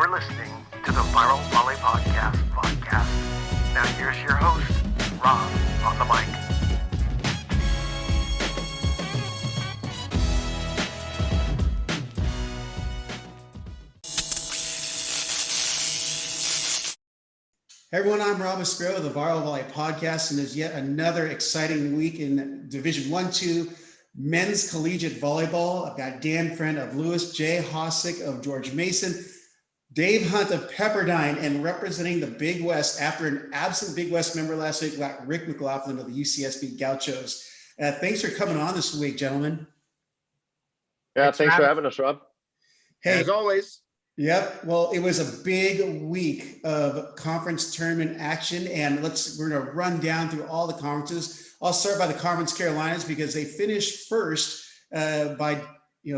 You're listening to the Viral Volley Podcast. Now here's your host, Rob, on the mic. Hey everyone, I'm Rob Escrow of the Viral Volley Podcast, and there's yet another exciting week in Division 1-2 Men's Collegiate Volleyball. I've got Dan Friend of Lewis, Jay Hosick of George Mason, Dave Hunt of Pepperdine, and representing the Big West after an absent Big West member last week, got Rick McLaughlin of the UCSB Gauchos. Thanks for coming on this week, gentlemen. Yeah, thanks for having us, Rob. Hey, as always. Yep. Well, it was a big week of conference tournament action, and we're going to run down through all the conferences. I'll start by the Conference Carolinas because they finished first by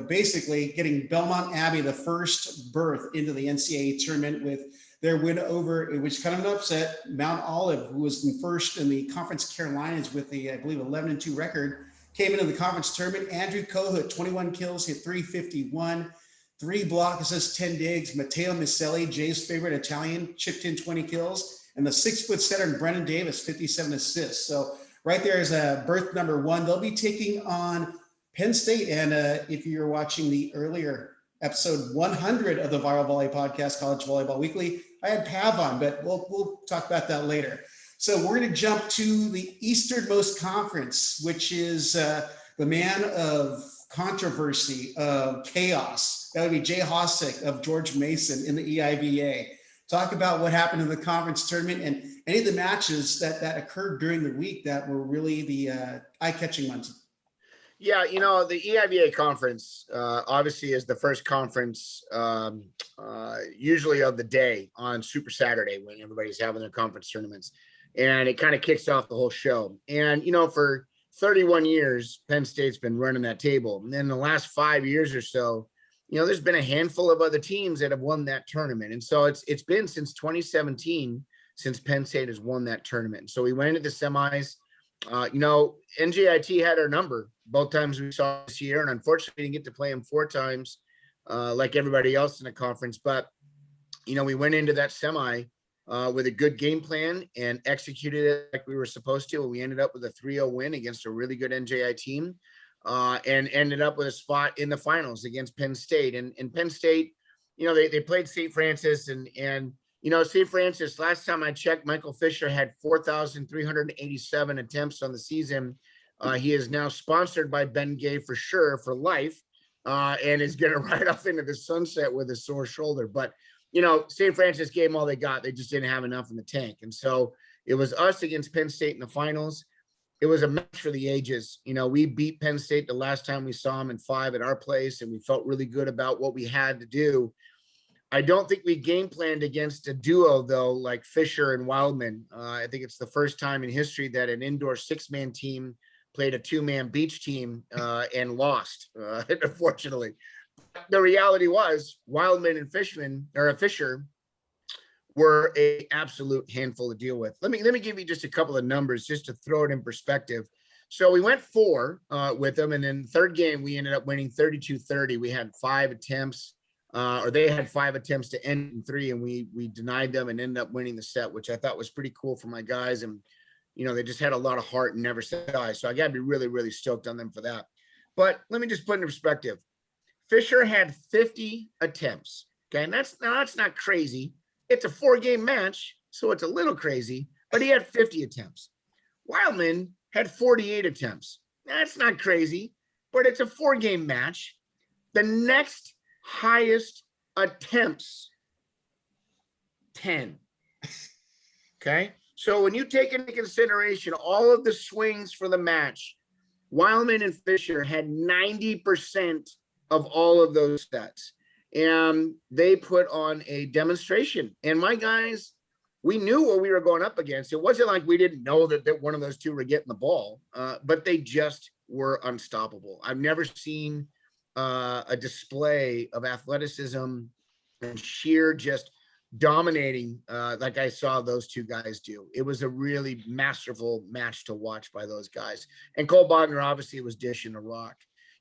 basically getting Belmont Abbey the first berth into the NCAA tournament with their win over, which kind of an upset, Mount Olive, who was in first in the Conference Carolinas with the, I believe, 11-2 record, came into the conference tournament. Andrew Kohut, 21 kills, hit 351. 3 block assists, 10 digs. Matteo Miselli, Jay's favorite Italian, chipped in 20 kills. And the 6-foot setter, Brennan Davis, 57 assists. So right there is berth number 1. They'll be taking on Penn State. And if you're watching the earlier episode 100 of the Viral Volley Podcast, College Volleyball Weekly, I had Pav on, but we'll talk about that later. So we're going to jump to the easternmost conference, which is the man of controversy, of chaos. That would be Jay Hosick of George Mason in the EIVA. Talk about what happened in the conference tournament and any of the matches that occurred during the week that were really the eye-catching ones. Yeah, the EIVA conference obviously is the first conference usually of the day on Super Saturday when everybody's having their conference tournaments. And it kind of kicks off the whole show. And, for 31 years, Penn State's been running that table. And then the last 5 years or so, there's been a handful of other teams that have won that tournament. And so it's been since 2017 since Penn State has won that tournament. So we went into the semis. NJIT had our number both times we saw this year. And unfortunately, we didn't get to play them 4 times like everybody else in the conference. But, we went into that semi with a good game plan and executed it like we were supposed to. And we ended up with a 3-0 win against a really good NJI team and ended up with a spot in the finals against Penn State. And Penn State, they played St. Francis and St. Francis, last time I checked, Michael Fisher had 4,387 attempts on the season. He is now sponsored by Ben Gay for sure for life and is going to ride off into the sunset with a sore shoulder. But St. Francis gave them all they got. They just didn't have enough in the tank. And so it was us against Penn State in the finals. It was a match for the ages. We beat Penn State the last time we saw them in 5 at our place, and we felt really good about what we had to do. I don't think we game planned against a duo, though, like Fisher and Wildman. I think it's the first time in history that an indoor 6-man team played a 2-man beach team and lost, unfortunately. The reality was Wildman and Fisher were an absolute handful to deal with. Let me give you just a couple of numbers just to throw it in perspective. So we went 4 with them, and in the third game we ended up winning 32-30. We had 5 attempts, or they had 5 attempts to end in 3, and we denied them and ended up winning the set, which I thought was pretty cool for my guys. And they just had a lot of heart and never said die. So I got to be really, really stoked on them for that. But let me just put in perspective. Fisher had 50 attempts. Okay, and that's not crazy. It's a 4-game match, so it's a little crazy, but he had 50 attempts. Wildman had 48 attempts. That's not crazy, but it's a 4-game match. The next highest attempts, 10. Okay, so when you take into consideration all of the swings for the match, Wildman and Fisher had 90% of all of those sets. And they put on a demonstration. And my guys, we knew what we were going up against. It wasn't like we didn't know that one of those two were getting the ball, but they just were unstoppable. I've never seen a display of athleticism and sheer just dominating like I saw those two guys do. It was a really masterful match to watch by those guys. And Cole Wagner obviously was dishing the rock.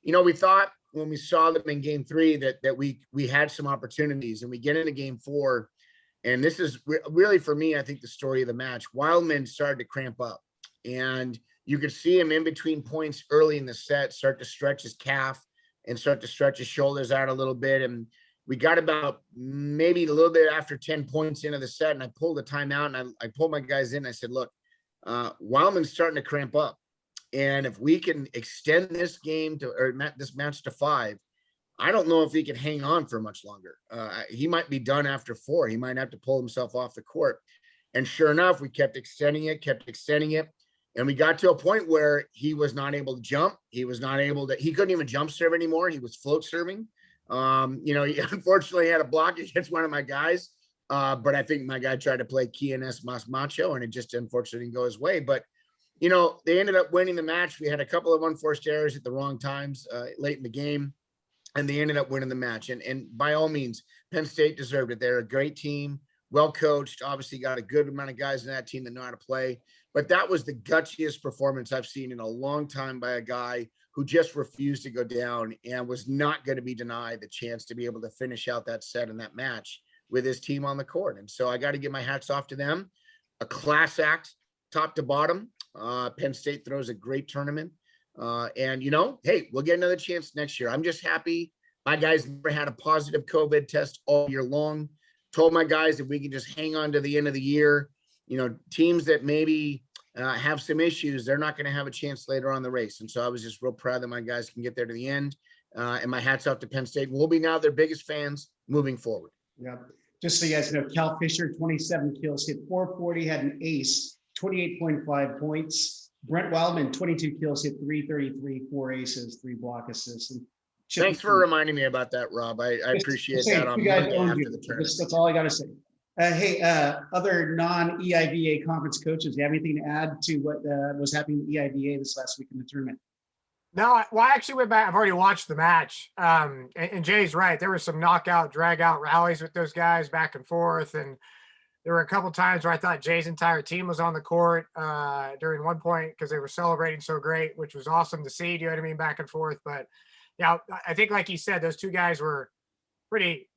We thought when we saw them in game 3 that we had some opportunities, and we get into game 4. And this is really, for me, I think the story of the match. Wildman started to cramp up, and you could see him in between points early in the set start to stretch his calf and start to stretch his shoulders out a little bit. And we got about maybe a little bit after 10 points into the set, and I pulled a timeout, and I pulled my guys in. I said, look, Wildman's starting to cramp up. And if we can extend this game this match to 5, I don't know if he can hang on for much longer. He might be done after 4. He might have to pull himself off the court. And sure enough, we kept extending it. And we got to a point where he was not able to jump. He couldn't even jump serve anymore. He was float serving. He unfortunately had a block against one of my guys. But I think my guy tried to play Quiñones Mas Macho, and it just unfortunately didn't go his way. But, they ended up winning the match. We had a couple of unforced errors at the wrong times late in the game, and they ended up winning the match. And by all means, Penn State deserved it. They're a great team, well coached, obviously got a good amount of guys in that team that know how to play. But that was the gutsiest performance I've seen in a long time by a guy who just refused to go down and was not going to be denied the chance to be able to finish out that set and that match with his team on the court. And so I got to give my hats off to them. A class act, top to bottom. Penn State throws a great tournament. And hey, we'll get another chance next year. I'm just happy my guys never had a positive COVID test all year long. Told my guys that we can just hang on to the end of the year. Teams that maybe have some issues, they're not going to have a chance later on in the race. And so I was just real proud that my guys can get there to the end. And my hats off to Penn State. We'll be now their biggest fans moving forward. Yeah. Just so you guys know, Kell Fisher, 27 kills, hit 440, had an ace, 28.5 points. Brent Wildman, 22 kills, hit 333, 4 aces, 3 block assists. And thanks for reminding me about that, Rob. I appreciate that. On Monday after the tournament. That's all I got to say. Hey, other non-EIVA conference coaches, do you have anything to add to what was happening in EIVA this last week in the tournament? No, well, I actually went back. I've already watched the match. And Jay's right. There were some knockout, drag-out rallies with those guys back and forth. And there were a couple times where I thought Jay's entire team was on the court during one point because they were celebrating so great, which was awesome to see. Do you know what I mean? Back and forth. But, yeah, I think, like you said, those two guys were pretty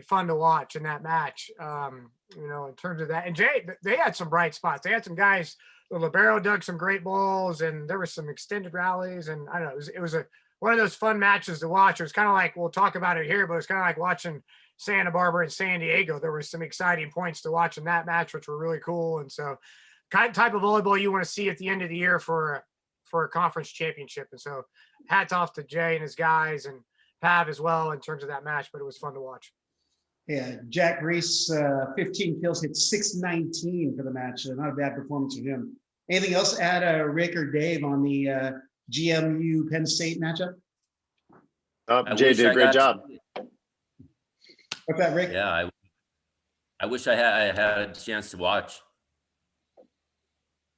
fun to watch in that match, in terms of that. And Jay, they had some bright spots. They had some guys. The libero dug some great balls, and there was some extended rallies. And I don't know, it was one of those fun matches to watch. It was kind of like, we'll talk about it here, but it's kind of like watching Santa Barbara and San Diego. There were some exciting points to watch in that match, which were really cool. And so type of volleyball you want to see at the end of the year for a conference championship. And so hats off to Jay and his guys and Pav as well in terms of that match, but it was fun to watch. Yeah, Jack Reese, 15 kills, hit 619 for the match. Not a bad performance for him. Anything else to add, Rick or Dave, on the GMU Penn State matchup? Jay did a great job. What's that, Rick? Yeah, I wish I had a chance to watch.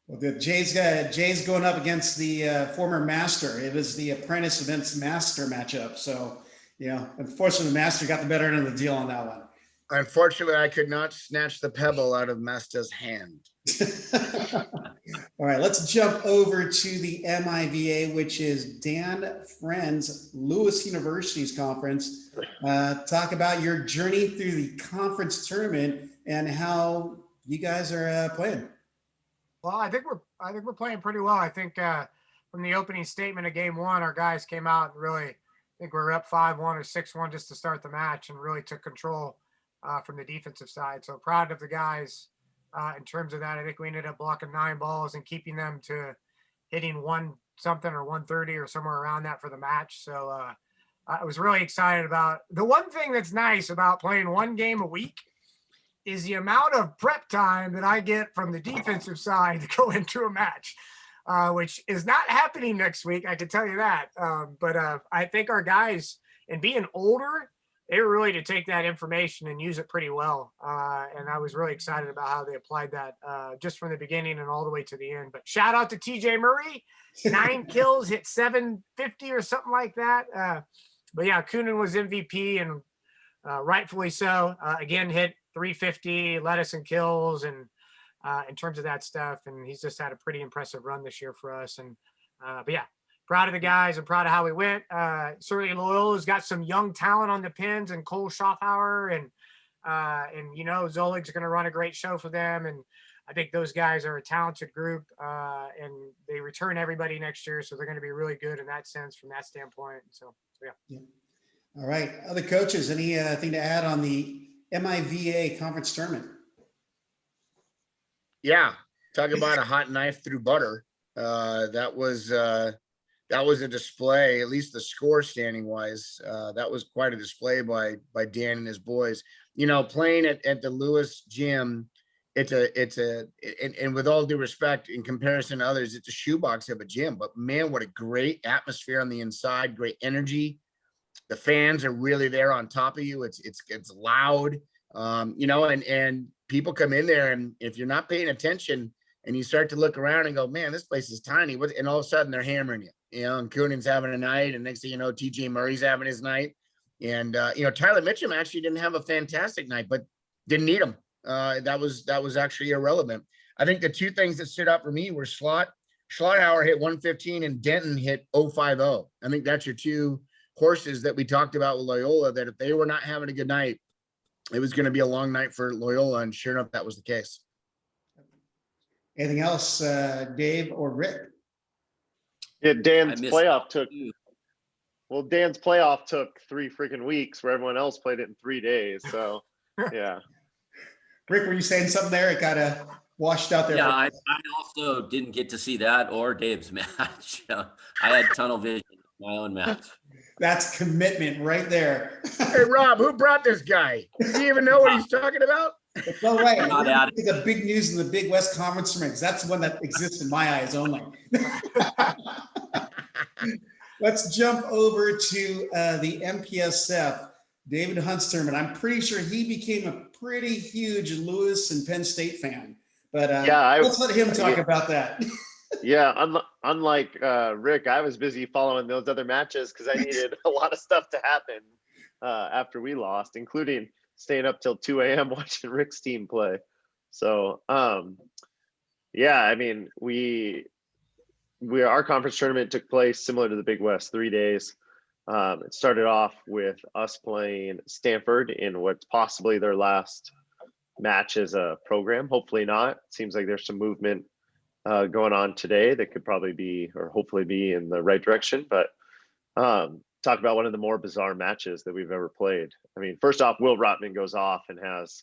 Well, good. Jay's going up against the former master. It was the apprentice against master matchup. So, unfortunately, the master got the better end of the deal on that one. Unfortunately, I could not snatch the pebble out of Master's hand. All right, let's jump over to the MIVA, which is Dan Friend's Lewis University's conference. Talk about your journey through the conference tournament and how you guys are playing. Well, I think we're playing pretty well. I think from the opening statement of game 1, our guys came out and really, I think we were up 5-1 or 6-1 just to start the match and really took control from the defensive side. So proud of the guys in terms of that. I think we ended up blocking 9 balls and keeping them to hitting 1 something or 130 or somewhere around that for the match. So I was really excited about the one thing that's nice about playing 1 game a week is the amount of prep time that I get from the defensive side to go into a match, which is not happening next week. I can tell you that. But I think our guys, and being older, they were really to take that information and use it pretty well. And I was really excited about how they applied that just from the beginning and all the way to the end. But shout out to TJ Murray, 9 kills, hit 750 or something like that. But yeah, Csun was MVP and rightfully so. Again, hit 350, led us in kills and in terms of that stuff. And he's just had a pretty impressive run this year for us. And but yeah, proud of the guys and proud of how we went. Certainly Loyola's got some young talent on the pins, and Cole Schaffhauer and Zolig's going to run a great show for them. And I think those guys are a talented group, and they return everybody next year. So they're going to be really good in that sense from that standpoint. So yeah. All right. Other coaches, anything to add on the MIVA conference tournament? Yeah. Talk about a hot knife through butter. That was a display, at least the score standing wise. That was quite a display by Dan and his boys. Playing at the Lewis gym, and with all due respect, in comparison to others, it's a shoebox of a gym. But man, what a great atmosphere on the inside, great energy. The fans are really there on top of you. It's loud, and people come in there, and if you're not paying attention and you start to look around and go, man, this place is tiny. And all of a sudden they're hammering you, and Coonan's having a night, and next thing you know, TJ Murray's having his night. And, Tyler Mitchum actually didn't have a fantastic night, but didn't need him. That was actually irrelevant. I think the two things that stood out for me were Schlotthauer hit 115 and Denton hit 050. I think that's your two horses that we talked about with Loyola, that if they were not having a good night, it was going to be a long night for Loyola. And sure enough, that was the case. Anything else, Dave or Rick? Yeah, Dan's playoff took 3 freaking weeks where everyone else played it in 3 days. So, yeah. Rick, were you saying something there? It got washed out there. Yeah, I also didn't get to see that or Dave's match. I had tunnel vision in my own match. That's commitment right there. Hey, Rob, who brought this guy? Does he even know what he's talking about? It's all right. Not The big news in the Big West Conference tournament. That's the one that exists in my eyes only. Let's jump over to the MPSF. David Hunt's tournament. I'm pretty sure he became a pretty huge Lewis and Penn State fan. But let's let him talk about that. Yeah, unlike Rick, I was busy following those other matches because I needed a lot of stuff to happen after we lost, including staying up till 2 a.m. watching Rick's team play. So, yeah, I mean, our conference tournament took place similar to the Big West, 3 days. It started off with us playing Stanford in what's possibly their last match as a program. Hopefully not. It seems like there's some movement going on today that could probably be, or hopefully be, in the right direction. But talk about one of the more bizarre matches that we've ever played. I mean, first off, Will Rotman goes off and has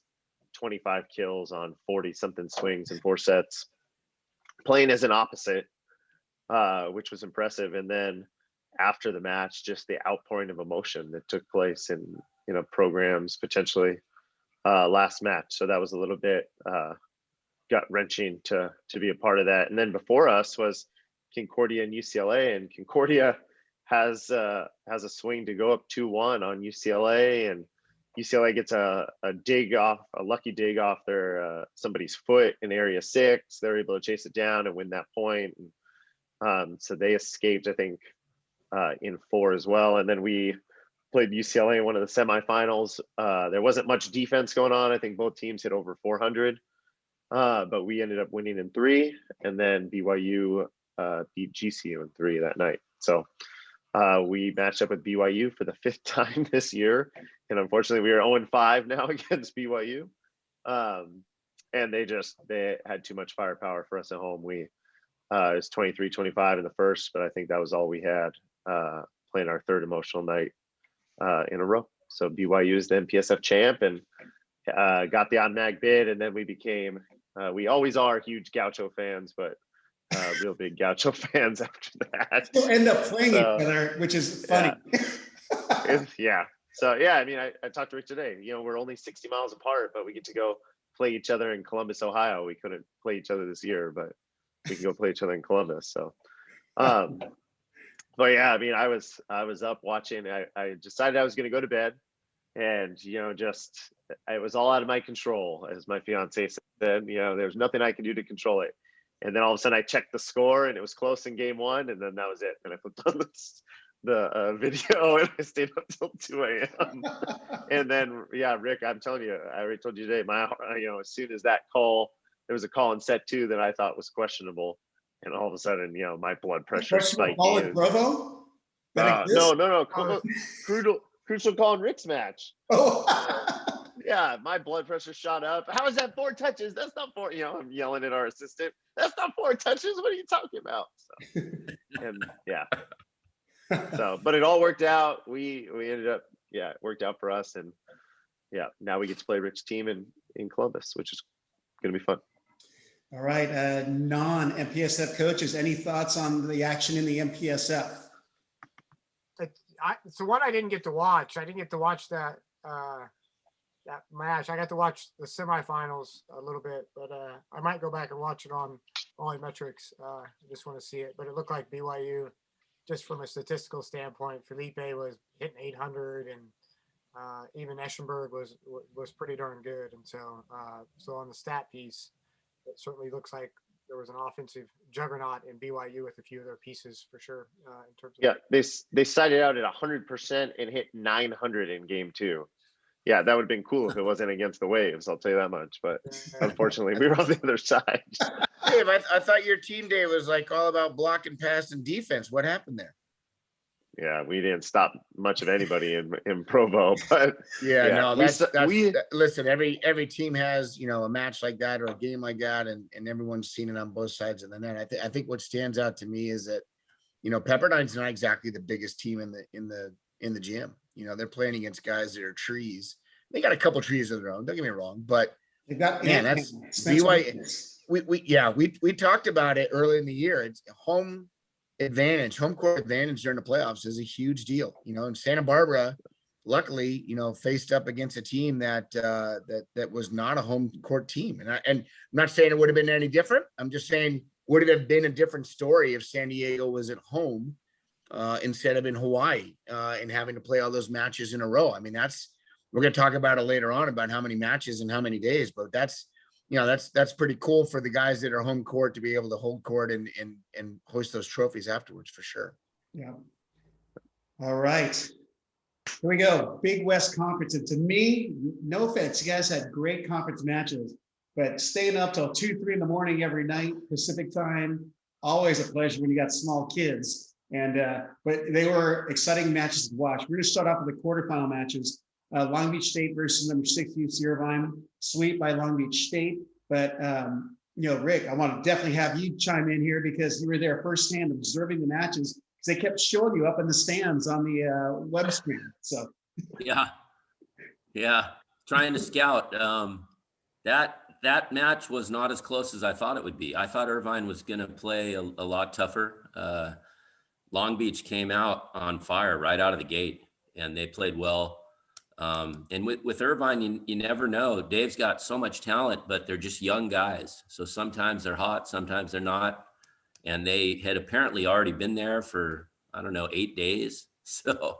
25 kills on 40 something swings in 4 sets, playing as an opposite, which was impressive. And then after the match, just the outpouring of emotion that took place in, programs potentially last match. So that was a little bit gut wrenching to be a part of that. And then before us was Concordia and UCLA, and Concordia has a swing to go up 2-1 on UCLA, and UCLA gets a lucky dig off their somebody's foot in area 6. They're able to chase it down and win that point. And, so they escaped, I think, in 4 as well. And then we played UCLA in one of the semifinals. There wasn't much defense going on. I think both teams hit over 400, but we ended up winning in 3, and then BYU beat GCU in 3 that night. So we matched up with BYU for the 5th time this year, and unfortunately we are 0-5 now against BYU. And they had too much firepower for us at home. We it was 23-25 in the first, but I think that was all we had, playing our 3rd emotional night in a row. So BYU is the MPSF champ, and got the on-mag bid, and then we became we always are huge Gaucho fans, but real big Gaucho fans after that. We'll end up playing each other, which is funny. Yeah. So, yeah, I mean, I talked to Rick today. We're only 60 miles apart, but we get to go play each other in Columbus, Ohio. We couldn't play each other this year, but we can go play each other in Columbus. So, but yeah, I mean, I was up watching. I decided I was going to go to bed, and it was all out of my control, as my fiance said. There's nothing I can do to control it. And then all of a sudden I checked the score, and it was close in game 1, and then that was it. And I flipped on the video, and I stayed up till 2 a.m. And then, yeah, Rick, I'm telling you, I already told you today, as soon as that call, there was a call in set 2 that I thought was questionable. And all of a sudden, my blood pressure spiking. Provo? No. Crucial call and Rick's match. Oh. Yeah, my blood pressure shot up. How is that 4 touches? That's not 4. I'm yelling at our assistant. That's not 4 touches. What are you talking about? So, and yeah. So, but it all worked out. We ended up, it worked out for us, and now we get to play Rick's team in Columbus, which is going to be fun. All right, non-MPSF coaches, any thoughts on the action in the MPSF? It's the one I didn't get to watch. I didn't get to watch that match. I got to watch the semifinals a little bit, but I might go back and watch it on Volleymetrics. I just want to see it. But it looked like BYU, just from a statistical standpoint, Felipe was hitting 800, and even Eschenberg was pretty darn good. And so on the stat piece, it certainly looks like there was an offensive juggernaut in BYU with a few of their pieces for sure. In terms of they cited out at 100% and hit 900 in game 2. Yeah, that would have been cool if it wasn't against the Waves. I'll tell you that much. But unfortunately, we were on the other side. Dave, I thought your team day was like all about block and pass and defense. What happened there? Yeah, we didn't stop much of anybody in Provo, but listen, every team has, a match like that or a game like that, and everyone's seen it on both sides of the net. I think what stands out to me is that, Pepperdine's not exactly the biggest team in the gym. They're playing against guys that are trees. They got a couple trees of their own, don't get me wrong, but they've got that's BYU. We talked about it early in the year. It's home court advantage during the playoffs is a huge deal. And Santa Barbara, luckily, faced up against a team that was not a home court team. And I'm not saying it would have been any different. I'm just saying, would it have been a different story if San Diego was at home instead of in Hawaii and having to play all those matches in a row? I mean, we're going to talk about it later on about how many matches and how many days, but that's pretty cool for the guys that are home court to be able to hold court and hoist those trophies afterwards for sure. Yeah. All right. Here we go. Big West Conference. And to me, no offense, you guys had great conference matches, but staying up till 2-3 in the morning every night, Pacific time, always a pleasure when you got small kids. And but they were exciting matches to watch. We're going to start off with the quarterfinal matches. Long Beach State versus number 6 UC Irvine, sweep by Long Beach State. But Rick, I want to definitely have you chime in here because you were there firsthand observing the matches because they kept showing you up in the stands on the web screen. So yeah, trying to scout. That match was not as close as I thought it would be. I thought Irvine was going to play a lot tougher. Long Beach came out on fire right out of the gate, and they played well. And with Irvine, you never know. Dave's got so much talent, but they're just young guys. So sometimes they're hot, sometimes they're not. And they had apparently already been there for, 8 days. So,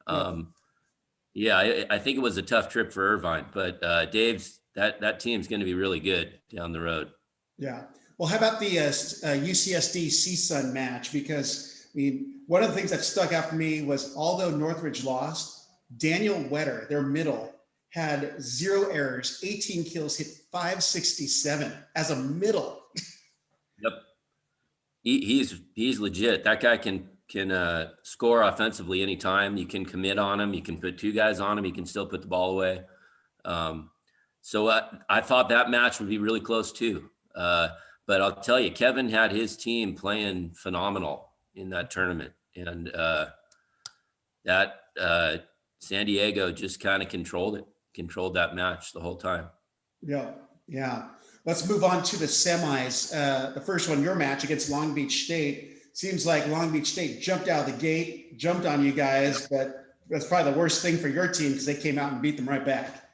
I think it was a tough trip for Irvine, but Dave's that team's going to be really good down the road. Yeah. Well, how about the UCSD Csun match? Because one of the things that stuck out for me was although Northridge lost, Daniel Wetter, their middle, had 0 errors, 18 kills, hit 567 as a middle. Yep. He's legit. That guy can score offensively anytime. You can commit on him. You can put 2 guys on him. He can still put the ball away. So I thought that match would be really close too. But I'll tell you, Kevin had his team playing phenomenal in that tournament. And San Diego just kind of controlled that match the whole time. Yeah. Let's move on to the semis. The first one, your match against Long Beach State. Seems like Long Beach State jumped out of the gate, jumped on you guys, but that's probably the worst thing for your team because they came out and beat them right back.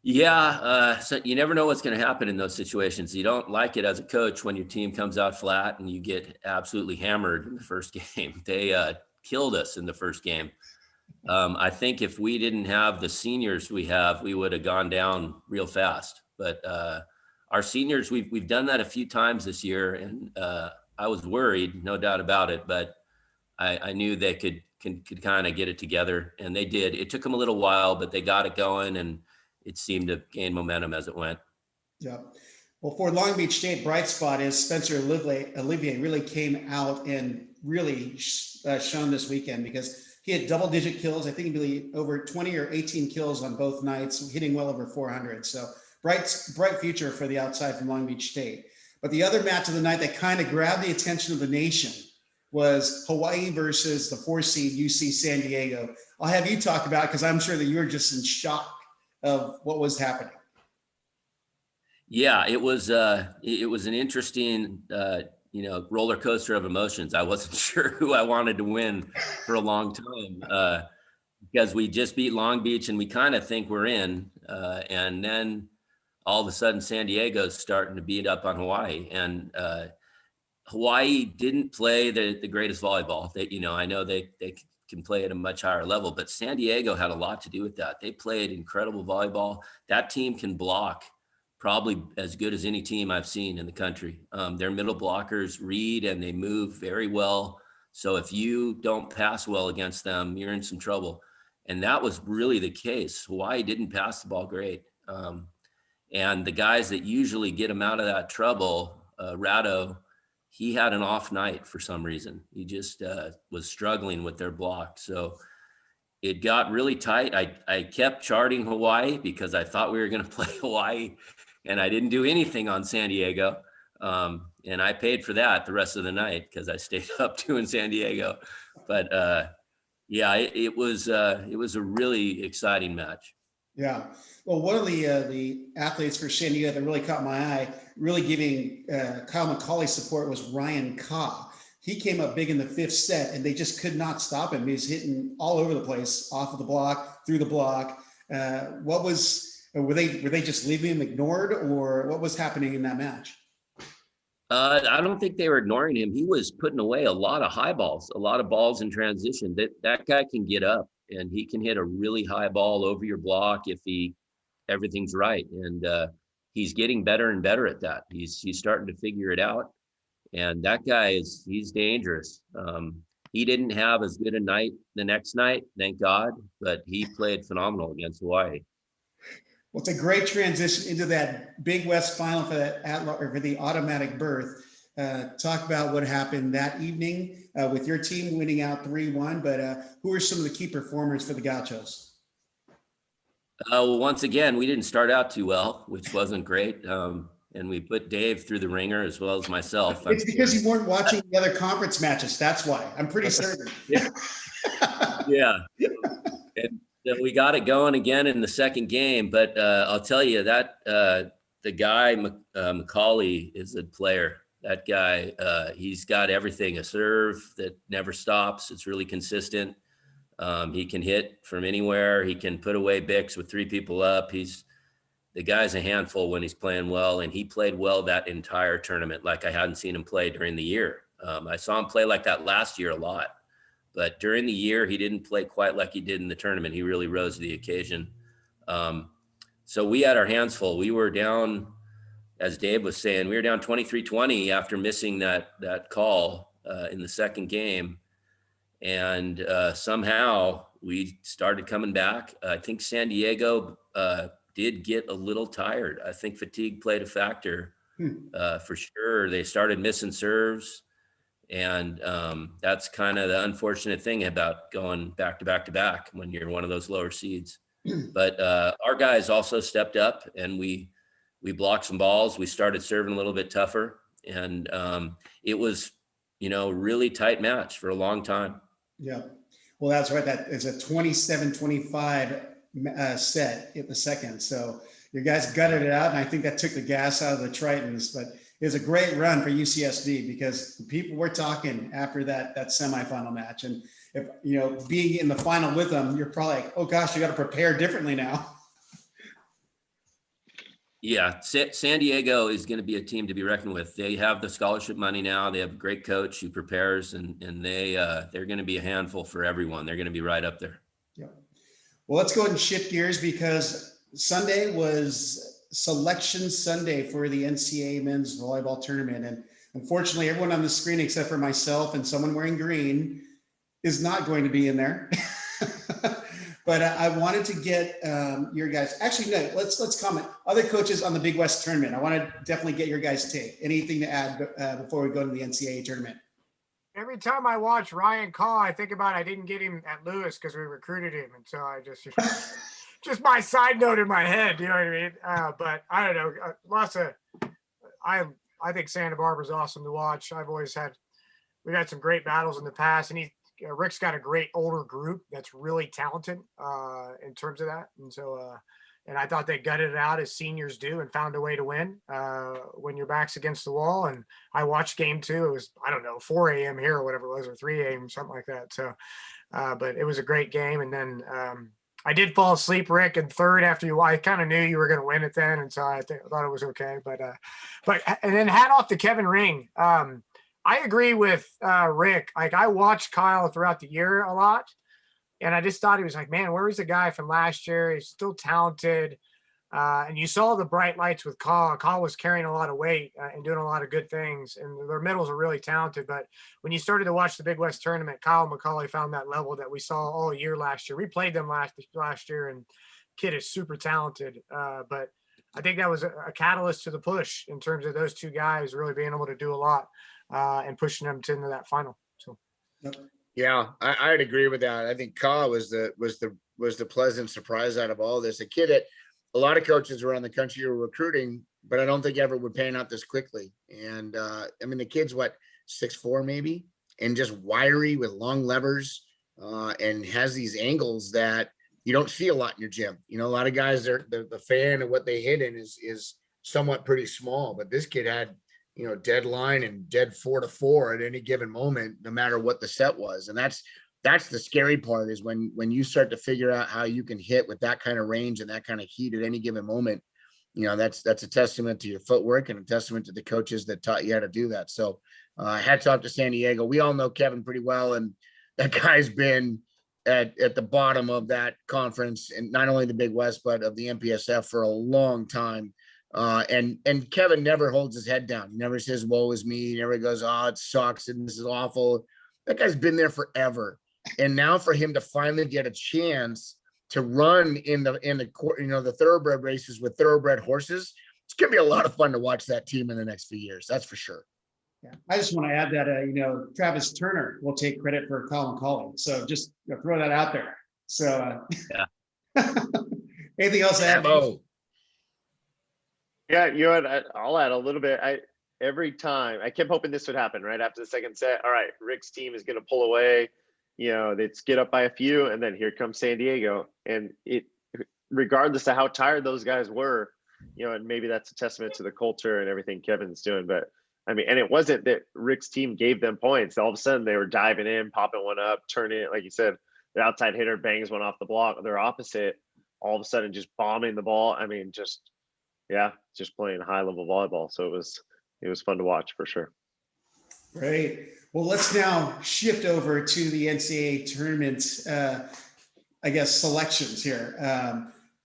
Yeah, so you never know what's going to happen in those situations. You don't like it as a coach when your team comes out flat and you get absolutely hammered in the first game. They killed us in the first game. I think if we didn't have the seniors we have, we would have gone down real fast. But our seniors, we've done that a few times this year, and I was worried, no doubt about it. But I knew they could kind of get it together, and they did. It took them a little while, but they got it going, and it seemed to gain momentum as it went. Yeah. Well, for Long Beach State, bright spot is Spencer Olivier really came out and really shone this weekend because he had double-digit kills. I think he really over 20 or 18 kills on both nights, hitting well over 400. So bright future for the outside from Long Beach State. But the other match of the night that kind of grabbed the attention of the nation was Hawaii versus the 4-seed UC San Diego. I'll have you talk about it because I'm sure that you were just in shock of what was happening. Yeah, it was an interesting, roller coaster of emotions. I wasn't sure who I wanted to win for a long time because we just beat Long Beach and we kind of think we're in. And then all of a sudden San Diego's starting to beat up on Hawaii. And Hawaii didn't play the greatest volleyball. I know they can play at a much higher level, but San Diego had a lot to do with that. They played incredible volleyball. That team can block probably as good as any team I've seen in the country. Their middle blockers read and they move very well. So if you don't pass well against them, you're in some trouble. And that was really the case. Hawaii didn't pass the ball great. And the guys that usually get them out of that trouble, Rado, he had an off night for some reason. He just was struggling with their block. So it got really tight. I kept charting Hawaii because I thought we were going to play Hawaii, and I didn't do anything on San Diego. And I paid for that the rest of the night because I stayed up doing San Diego. But it was a really exciting match. Yeah. Well, one of the athletes for San Diego that really caught my eye, really giving Kyle McCauley support, was Ryan Ka. He came up big in the 5th set and they just could not stop him. He's hitting all over the place, off of the block, through the block. Were they just leaving him ignored, or what was happening in that match? I don't think they were ignoring him. He was putting away a lot of high balls, a lot of balls in transition. That guy can get up and he can hit a really high ball over your block if everything's right. And he's getting better and better at that. He's starting to figure it out. And that guy he's dangerous. He didn't have as good a night the next night, thank God, but he played phenomenal against Hawaii. Well, it's a great transition into that Big West final for the automatic berth. Talk about what happened that evening with your team winning out 3-1, but who are some of the key performers for the Gauchos? Well, once again, we didn't start out too well, which wasn't great. And we put Dave through the ringer as well as myself. It's because you weren't watching the other conference matches. That's why. I'm pretty certain. Yeah. And then we got it going again in the second game. But I'll tell you that the guy, McCauley, is a player. That guy, he's got everything. A serve that never stops. It's really consistent. He can hit from anywhere. He can put away Bix with 3 people up. The guy's a handful when he's playing well, and he played well that entire tournament like I hadn't seen him play during the year. I saw him play like that last year a lot, but during the year, he didn't play quite like he did in the tournament. He really rose to the occasion. So we had our hands full. We were down, as Dave was saying, we were down 23-20 after missing that call in the second game. And somehow we started coming back. I think San Diego did get a little tired. I think fatigue played a factor for sure. They started missing serves. And that's kind of the unfortunate thing about going back to back to back when you're one of those lower seeds. But our guys also stepped up and we blocked some balls. We started serving a little bit tougher. And it was, really tight match for a long time. Yeah. Well, that's right. That is a 27-25 set in the second. So your guys gutted it out. And I think that took the gas out of the Tritons, but it was a great run for UCSB because the people were talking after that semifinal match. And if, being in the final with them, you're probably like, oh gosh, you got to prepare differently now. Yeah, San Diego is going to be a team to be reckoned with. They have the scholarship money now. They have a great coach who prepares, and they're going to be a handful for everyone. They're going to be right up there. Yeah. Well, let's go ahead and shift gears because Sunday was Selection Sunday for the NCAA men's volleyball tournament. And unfortunately, everyone on the screen except for myself and someone wearing green is not going to be in there. But I wanted to get your guys. Actually, no. Let's comment. Other coaches on the Big West tournament. I want to definitely get your guys' take. Anything to add before we go to the NCAA tournament? Every time I watch Ryan Call, I think about I didn't get him at Lewis because we recruited him, and so I just my side note in my head. You know what I mean? But I don't know. I think Santa Barbara's awesome to watch. We've had some great battles in the past, and Rick's got a great older group that's really talented in terms of that. And so, and I thought they gutted it out as seniors do and found a way to win when your back's against the wall. And I watched game 2. It was, 4 a.m. here or whatever it was, or 3 a.m., something like that. So, but it was a great game. And then I did fall asleep, Rick, in third after I kind of knew you were going to win it then. And so I thought it was okay. But and then hat off to Kevin Ring. I agree with Rick. Like, I watched Kyle throughout the year a lot, and I just thought he was like, man, where was the guy from last year? He's still talented. And you saw the bright lights with Kyle. Kyle was carrying a lot of weight and doing a lot of good things, and their middles are really talented. But when you started to watch the Big West tournament, Kyle McCauley found that level that we saw all year last year. We played them last year, and kid is super talented. But I think that was a catalyst to the push in terms of those two guys really being able to do a lot. And pushing them into that final. So, yeah, I'd agree with that. I think Kyle was the pleasant surprise out of all this. A kid that a lot of coaches around the country were recruiting, but I don't think ever would pan out this quickly. And the kid's 6'4" maybe, and just wiry with long levers, and has these angles that you don't see a lot in your gym. A lot of guys, the fan of what they hit in is somewhat pretty small, but this kid had dead line and dead 4-4 at any given moment, no matter what the set was. And that's the scary part, is when you start to figure out how you can hit with that kind of range and that kind of heat at any given moment. That's a testament to your footwork and a testament to the coaches that taught you how to do that. So hats off to San Diego. We all know Kevin pretty well, and that guy's been at the bottom of that conference, and not only the Big West, but of the MPSF for a long time. And Kevin never holds his head down. He never says, woe is me. He never goes, oh, it sucks and this is awful. That guy's been there forever. And now for him to finally get a chance to run in the thoroughbred races with thoroughbred horses, it's going to be a lot of fun to watch that team in the next few years. That's for sure. Yeah. I just want to add that, Travis Turner will take credit for Colin Collins. So just throw that out there. So, yeah. Anything else to add? Yeah, I'll add a little bit. Every time I kept hoping this would happen right after the second set. All right, Rick's team is going to pull away. They'd get up by a few, and then here comes San Diego. And regardless of how tired those guys were, and maybe that's a testament to the culture and everything Kevin's doing. But and it wasn't that Rick's team gave them points. All of a sudden, they were diving in, popping one up, turning it, like you said, the outside hitter bangs one off the block. Their opposite, all of a sudden, just bombing the ball. Just playing high level volleyball. So it was fun to watch for sure. Great. Well, let's now shift over to the NCAA tournament, selections here.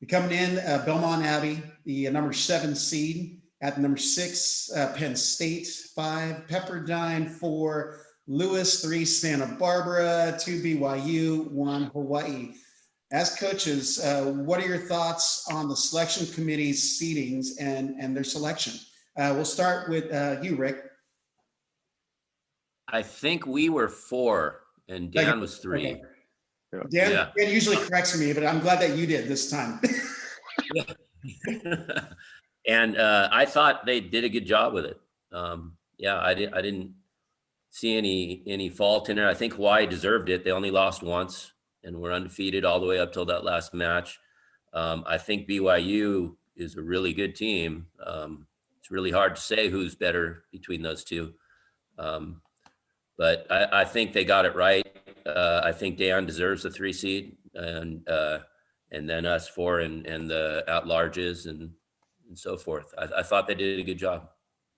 Coming in, Belmont Abbey, the number 7 seed, at the number 6, Penn State, 5, Pepperdine, 4, Lewis, 3, Santa Barbara, 2, BYU, 1, Hawaii. As coaches, what are your thoughts on the selection committee's seedings and their selection? We'll start with you, Rick. I think we were 4 and Dan was 3. Okay. Dan usually corrects me, but I'm glad that you did this time. And I thought they did a good job with it. I didn't see any fault in it. I think Hawaii deserved it. They only lost once and were undefeated all the way up till that last match. I think BYU is a really good team. It's really hard to say who's better between those two. But I think they got it right. I think Dan deserves the 3 seed, and then us 4 and the at-larges and so forth. I thought they did a good job.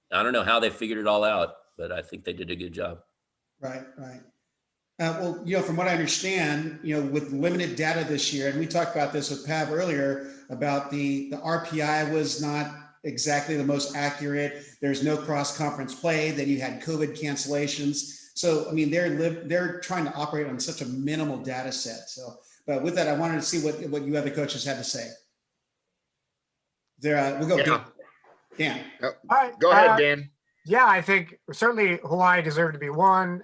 I don't know how they figured it all out, but I think they did a good job. Right. Well, from what I understand, with limited data this year, and we talked about this with Pav earlier about the RPI was not exactly the most accurate. There's no cross-conference play. Then you had COVID cancellations. So, they're trying to operate on such a minimal data set. So, But with that, I wanted to see what you other coaches had to say. There, we'll go. Yeah. Dan. All right. Go ahead, Dan. Yeah, I think certainly Hawaii deserved to be one.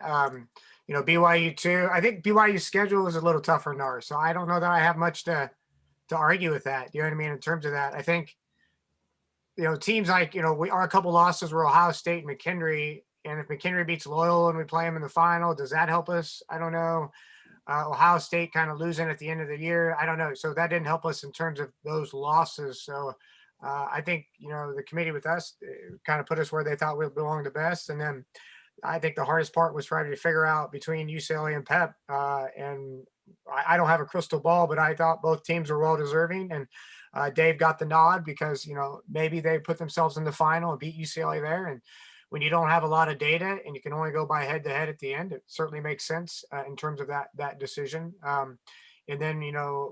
BYU too. I think BYU's schedule is a little tougher than ours, so I don't know that I have much to argue with that. You know what I mean? In terms of that, I think teams like we are a couple losses were Ohio State and McKendree, and if McKendree beats Loyola and we play them in the final, does that help us? I don't know. Ohio State kind of losing at the end of the year, I don't know. So that didn't help us in terms of those losses. So I think the committee with us kind of put us where they thought we belonged the best, and then I think the hardest part was trying to figure out between UCLA and Pep. And I don't have a crystal ball, but I thought both teams were well deserving. And Dave got the nod because, maybe they put themselves in the final and beat UCLA there. And when you don't have a lot of data and you can only go by head to head at the end, it certainly makes sense in terms of that decision. And then,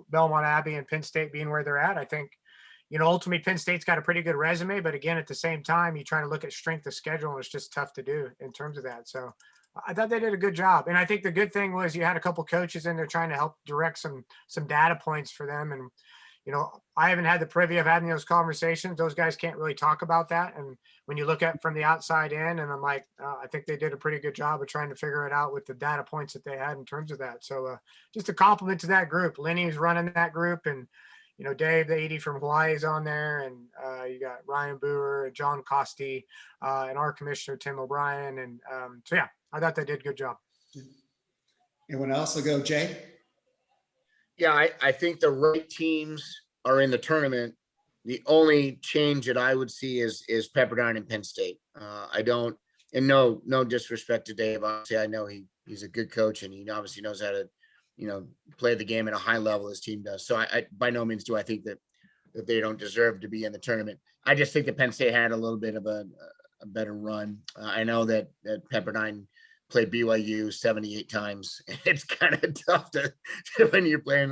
Belmont Abbey and Penn State being where they're at, I think, ultimately Penn State's got a pretty good resume, but again, at the same time, you try to look at strength of schedule and it's just tough to do in terms of that. So I thought they did a good job. And I think the good thing was you had a couple coaches in there trying to help direct some data points for them. And, I haven't had the privy of having those conversations. Those guys can't really talk about that. And when you look at from the outside in, and I'm like, I think they did a pretty good job of trying to figure it out with the data points that they had in terms of that. So just a compliment to that group. Lenny's running that group, and Dave, the AD from Hawaii is on there, and you got Ryan Boer and John Costi, and our commissioner, Tim O'Brien. And so, yeah, I thought they did a good job. Anyone else? I'll go, Jay. Yeah, I think the right teams are in the tournament. The only change that I would see is Pepperdine and Penn State. I don't, and no disrespect to Dave. Obviously, I know he's a good coach, and he obviously knows how to play the game at a high level as team does. So I by no means do I think that they don't deserve to be in the tournament. I just think that Penn State had a little bit of a better run. I know that Pepperdine played BYU 78 times. It's kind of tough to when you're playing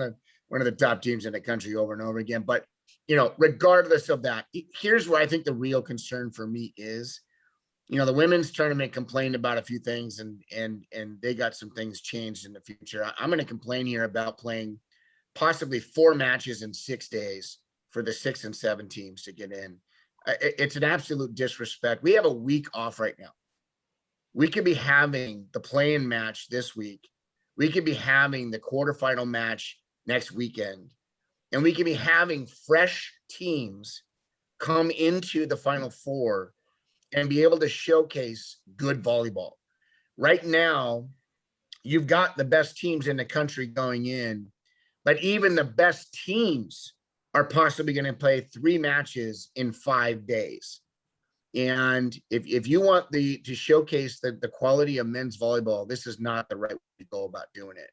one of the top teams in the country over and over again. But, regardless of that, here's where I think the real concern for me is, the women's tournament complained about a few things and they got some things changed in the future. I'm going to complain here about playing possibly 4 matches in 6 days for the 6 and 7 teams to get in. It's an absolute disrespect. We have a week off right now. We could be having the play-in match this week. We could be having the quarterfinal match next weekend. And we could be having fresh teams come into the Final Four and be able to showcase good volleyball. Right now, you've got the best teams in the country going in, but even the best teams are possibly going to play 3 matches in 5 days. And if you want to showcase the quality of men's volleyball, this is not the right way to go about doing it.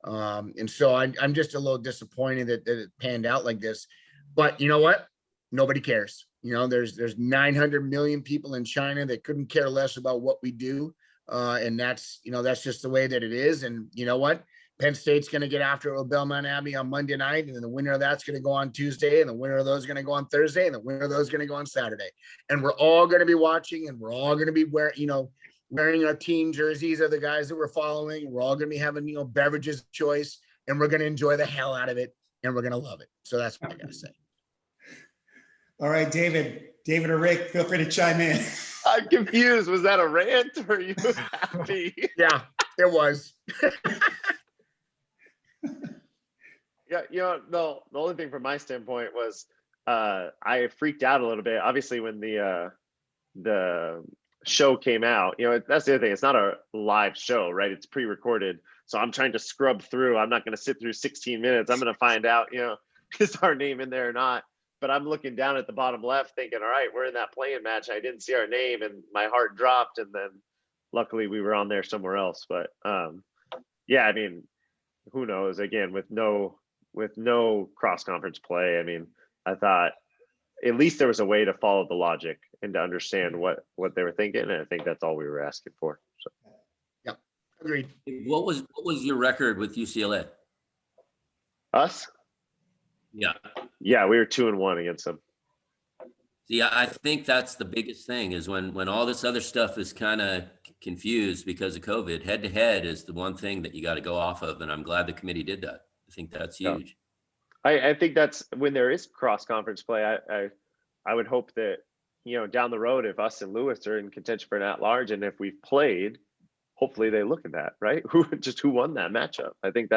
And so I'm just a little disappointed that it panned out like this. But you know what? Nobody cares. There's 900 million people in China that couldn't care less about what we do. And that's just the way that it is. And you know what? Penn State's going to get after it with Belmont Abbey on Monday night, and then the winner of that's going to go on Tuesday, and the winner of those is going to go on Thursday, and the winner of those is going to go on Saturday. And we're all going to be watching, and we're all going to be wearing our team jerseys of the guys that we're following. And we're all going to be having, beverages of choice, and we're going to enjoy the hell out of it, and we're going to love it. So that's what I got to say. All right, David or Rick, feel free to chime in. I'm confused. Was that a rant or are you happy? Yeah, it was. Yeah, the only thing from my standpoint was I freaked out a little bit. Obviously, when the show came out, that's the other thing. It's not a live show, right? It's pre-recorded. So I'm trying to scrub through. I'm not going to sit through 16 minutes. I'm going to find out, is our name in there or not? But I'm looking down at the bottom left thinking, all right, we're in that play-in match. I didn't see our name and my heart dropped. And then luckily we were on there somewhere else. But yeah, I mean, who knows? Again, with no cross-conference play, I mean, I thought at least there was a way to follow the logic and to understand what they were thinking. And I think that's all we were asking for. So. Yeah, agreed. What was your record with UCLA? Us? Yeah, we were 2-1 against them. See, I think that's the biggest thing is when all this other stuff is kind of confused because of COVID, head to head is the one thing that you got to go off of. And I'm glad the committee did that. I think that's Yeah. huge. I think that's when there is cross conference play. I would hope that, down the road, if us and Lewis are in contention for an at-large, and if we've played, hopefully they look at that, right? Who won that matchup? I think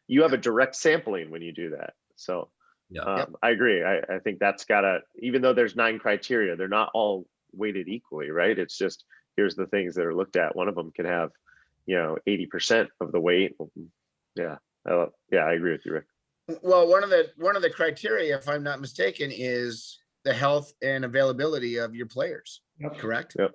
you have a direct sampling when you do that. So Yeah. I agree. I think that's gotta, even though there's 9 criteria, they're not all weighted equally, right? It's just, here's the things that are looked at. One of them can have, 80% of the weight. Yeah. I agree with you, Rick. Well, one of the criteria, if I'm not mistaken, is the health and availability of your players. Yep. Correct. Yep.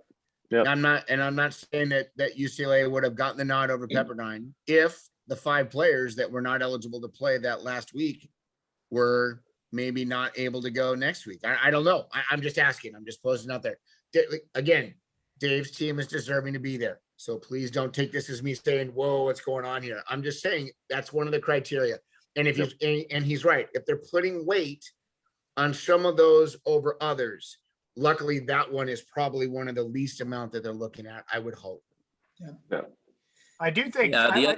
Yep. I'm not saying that UCLA would have gotten the nod over Pepperdine if the 5 players that were not eligible to play that last week were maybe not able to go next week. I don't know. I'm just asking. I'm just posing out there. Again, Dave's team is deserving to be there. So please don't take this as me saying, whoa, what's going on here? I'm just saying that's one of the criteria. And if he's right, if they're putting weight on some of those over others, luckily that one is probably one of the least amount that they're looking at, I would hope. Yeah. I do think. Yeah,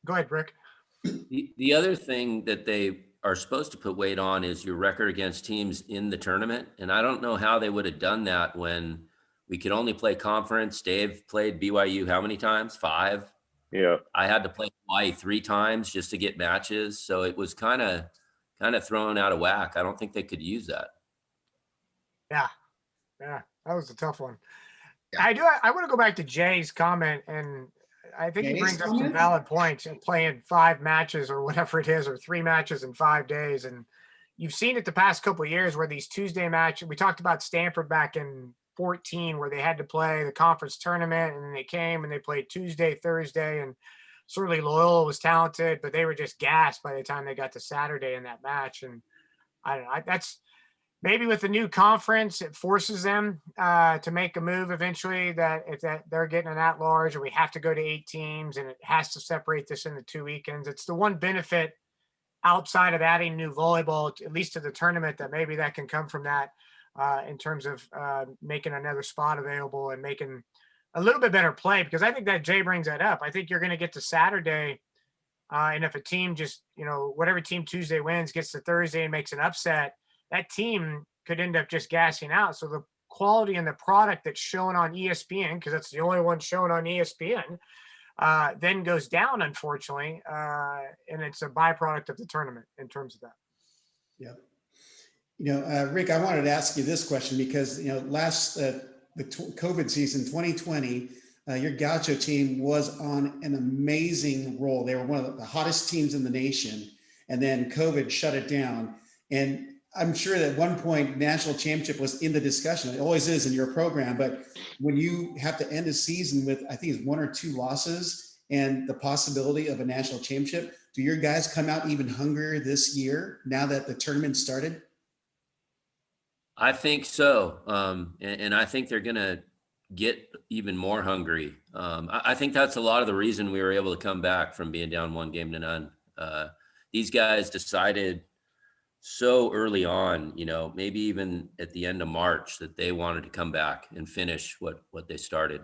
Go ahead, Rick. the other thing that they are supposed to put weight on is your record against teams in the tournament. And I don't know how they would have done that when we could only play conference. Dave played BYU how many times? 5. Yeah. I had to play Hawaii 3 times just to get matches. So it was kind of thrown out of whack. I don't think they could use that. Yeah, that was a tough one. Yeah. I want to go back to Jay's comment, and I think he Jay's brings up some comment? valid points in playing 5 matches or whatever it is, or 3 matches in 5 days. And you've seen it the past couple of years where these Tuesday matches, we talked about Stanford back in 14, where they had to play the conference tournament, and then they came and they played Tuesday, Thursday, and certainly Loyola was talented, but they were just gassed by the time they got to Saturday in that match. And I don't know, that's maybe with the new conference, it forces them to make a move eventually, that if that they're getting an at-large, or we have to go to 8 teams and it has to separate this into 2 weekends. It's the one benefit outside of adding new volleyball, at least to the tournament, that maybe that can come from that in terms of making another spot available and making a little bit better play. Because I think that Jay brings that up. I think you're going to get to Saturday, and if a team just, whatever team Tuesday wins gets to Thursday and makes an upset, that team could end up just gassing out. So the quality and the product that's shown on ESPN, because that's the only one shown on ESPN, then goes down, unfortunately. And it's a byproduct of the tournament in terms of that. Yeah. Rick, I wanted to ask you this question because, last the COVID season, 2020, your Gaucho team was on an amazing roll. They were one of the hottest teams in the nation, and then COVID shut it down. And I'm sure that at one point national championship was in the discussion. It always is in your program, but when you have to end a season with, I think it's 1 or 2 losses and the possibility of a national championship, do your guys come out even hungrier this year now that the tournament started? I think so. And I think they're going to get even more hungry. I think that's a lot of the reason we were able to come back from being down 1-0. These guys decided so early on, maybe even at the end of March, that they wanted to come back and finish what they started.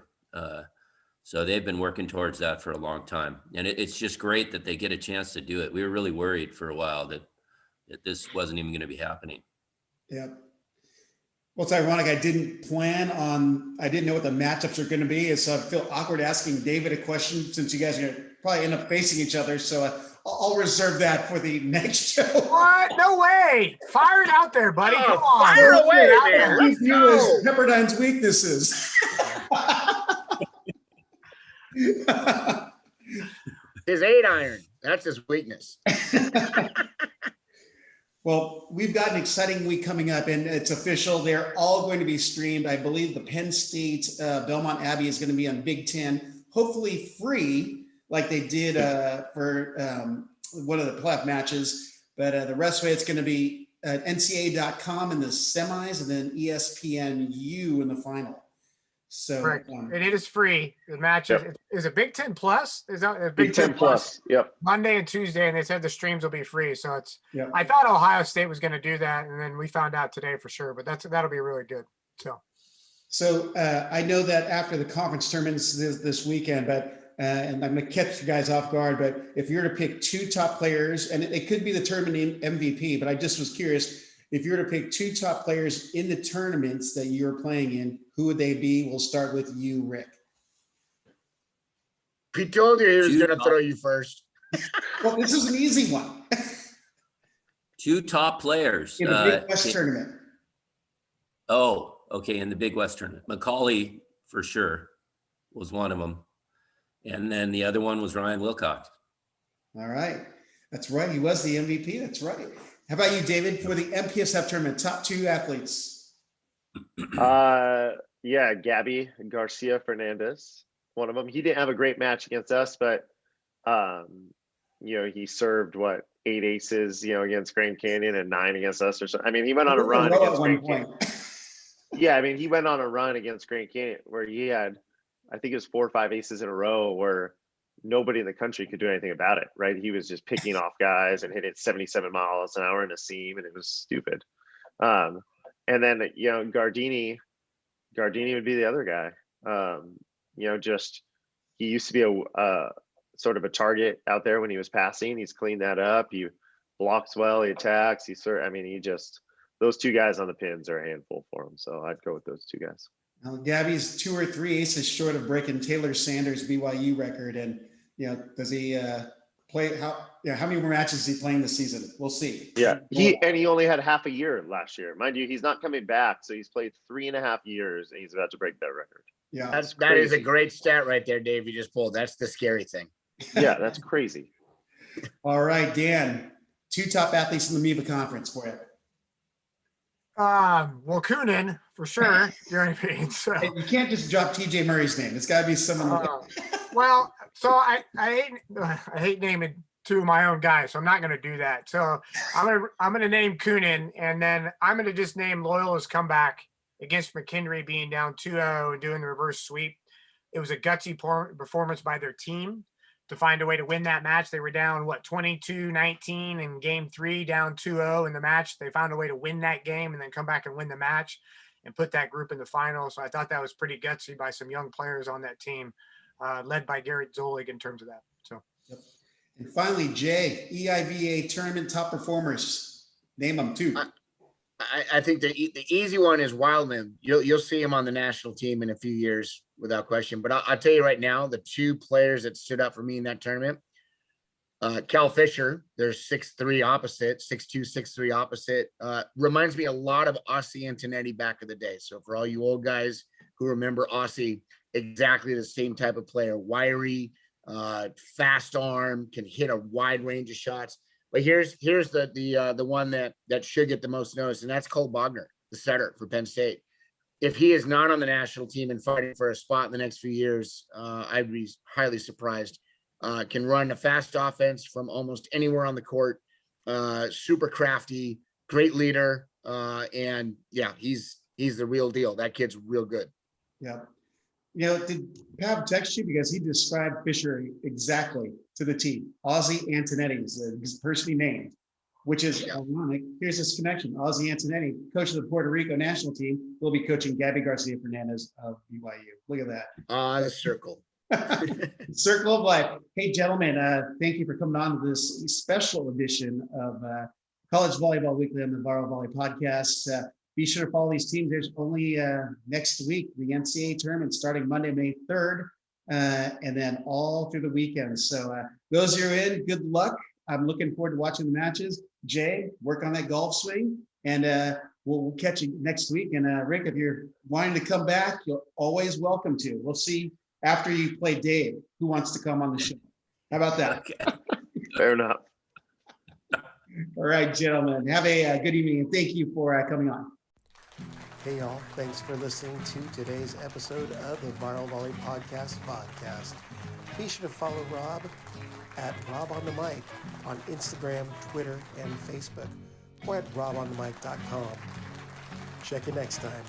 So they've been working towards that for a long time. And it's just great that they get a chance to do it. We were really worried for a while that this wasn't even going to be happening. Yeah. Well, it's ironic. I didn't know what the matchups are going to be. So I feel awkward asking David a question since you guys are going to probably end up facing each other. So I'll reserve that for the next show. What? No way. Fire it out there, buddy. Come on. Fire away, man. Let's do is Pepperdine's weaknesses. His 8-iron. That's his weakness. Well, we've got an exciting week coming up, and it's official. They're all going to be streamed. I believe the Penn State Belmont Abbey is going to be on Big Ten, hopefully free, like they did for one of the playoff matches. But the rest of it, it's going to be NCAA.com in the semis, and then ESPNU in the final. So Correct. It is free. The match is a Big Ten Plus. Is that a Big Ten Plus? Yep. Monday and Tuesday, and they said the streams will be free. So it's. Yeah. I thought Ohio State was going to do that, and then we found out today for sure. But that'll be really good. So I know that after the conference tournaments this weekend, but and I'm going to catch you guys off guard, but if you were to pick 2 top players, and it could be the tournament MVP, but I just was curious, if you were to pick 2 top players in the tournaments that you're playing in, who would they be? We'll start with you, Rick. He told you he was 2 going to top- throw you first. Well, this is an easy one. 2 top players. In the Big West tournament. Oh, okay. In the Big West tournament, Macaulay for sure was one of them. And then the other one was Ryan Wilcox. All right. That's right. He was the MVP. That's right. How about you, David, for the MPSF tournament, top 2 athletes? Yeah, Gabby Garcia Fernandez, one of them. He didn't have a great match against us, but he served 8 aces, against Grand Canyon and 9 against us or something. I mean, he went on a run against Grand Canyon. Yeah, I mean, he went on a run against Grand Canyon where he had, I think it was 4 or 5 aces in a row where nobody in the country could do anything about it, right? He was just picking off guys and hitting 77 miles an hour in a seam, and it was stupid. And then, Gardini would be the other guy. He used to be a sort of a target out there when he was passing. He's cleaned that up. He blocks well, he attacks. Those 2 guys on the pins are a handful for him. So I'd go with those 2 guys. Now, Gabby's 2 or 3 aces short of breaking Taylor Sanders' BYU record. And, does he play? How many more matches is he playing this season? We'll see. Yeah. He only had half a year last year. Mind you, he's not coming back. So he's played 3.5 years and he's about to break that record. Yeah. That is a great stat right there, Dave. You just pulled. That's the scary thing. Yeah, that's crazy. All right, Dan, 2 top athletes in the MIVA conference for you. Well, Coonan for sure. You know what I mean? So You can't just drop TJ Murray's name. It's got to be someone. well, so I hate naming 2 of my own guys, so I'm not going to do that. So I'm gonna name Coonan, and then I'm going to just name Loyola's comeback against McKinley, being down 2-0 and doing the reverse sweep. It was a gutsy performance by their team to find a way to win that match. They were down 22-19 in game 3, down 2-0 in the match. They found a way to win that game and then come back and win the match and put that group in the final. So I thought that was pretty gutsy by some young players on that team, led by Garrett Zolig in terms of that. So, Yep. And finally, Jay, EIVA tournament top performers. Name them 2. I think the easy one is Wildman. You'll see him on the national team in a few years without question. But I'll tell you right now, the 2 players that stood up for me in that tournament, Kell Fisher, they're 6'3" opposite, 6'2", 6'3" opposite. Reminds me a lot of Aussie Antonetti back in the day. So for all you old guys who remember Aussie, exactly the same type of player, wiry, fast arm, can hit a wide range of shots. But here's the one that should get the most notice, and that's Cole Wagner, the setter for Penn State. If he is not on the national team and fighting for a spot in the next few years, I'd be highly surprised. Can run a fast offense from almost anywhere on the court. Super crafty, great leader, and yeah, he's the real deal. That kid's real good. Yeah. Did Pav text you because he described Fisher exactly to the T? Aussie Antonetti is the person he named, which is ironic. Here's this connection. Aussie Antonetti, coach of the Puerto Rico national team, will be coaching Gabby Garcia Fernandez of BYU. Look at that. The circle. Circle of life. Hey, gentlemen, thank you for coming on to this special edition of College Volleyball Weekly on the Viral Volley Podcast. Be sure to follow these teams. There's only next week, the NCAA tournament starting Monday, May 3rd, and then all through the weekend. So those who are in, good luck. I'm looking forward to watching the matches. Jay, work on that golf swing, and we'll catch you next week. And Rick, if you're wanting to come back, you're always welcome to. We'll see after you play Dave who wants to come on the show. How about that? Okay. Fair enough. All right, gentlemen, have a good evening, and thank you for coming on. Hey y'all, thanks for listening to today's episode of the Viral Volley Podcast. Be sure to follow Rob at Rob on the Mic on Instagram, Twitter, and Facebook, or at robonthemic.com. Check you next time.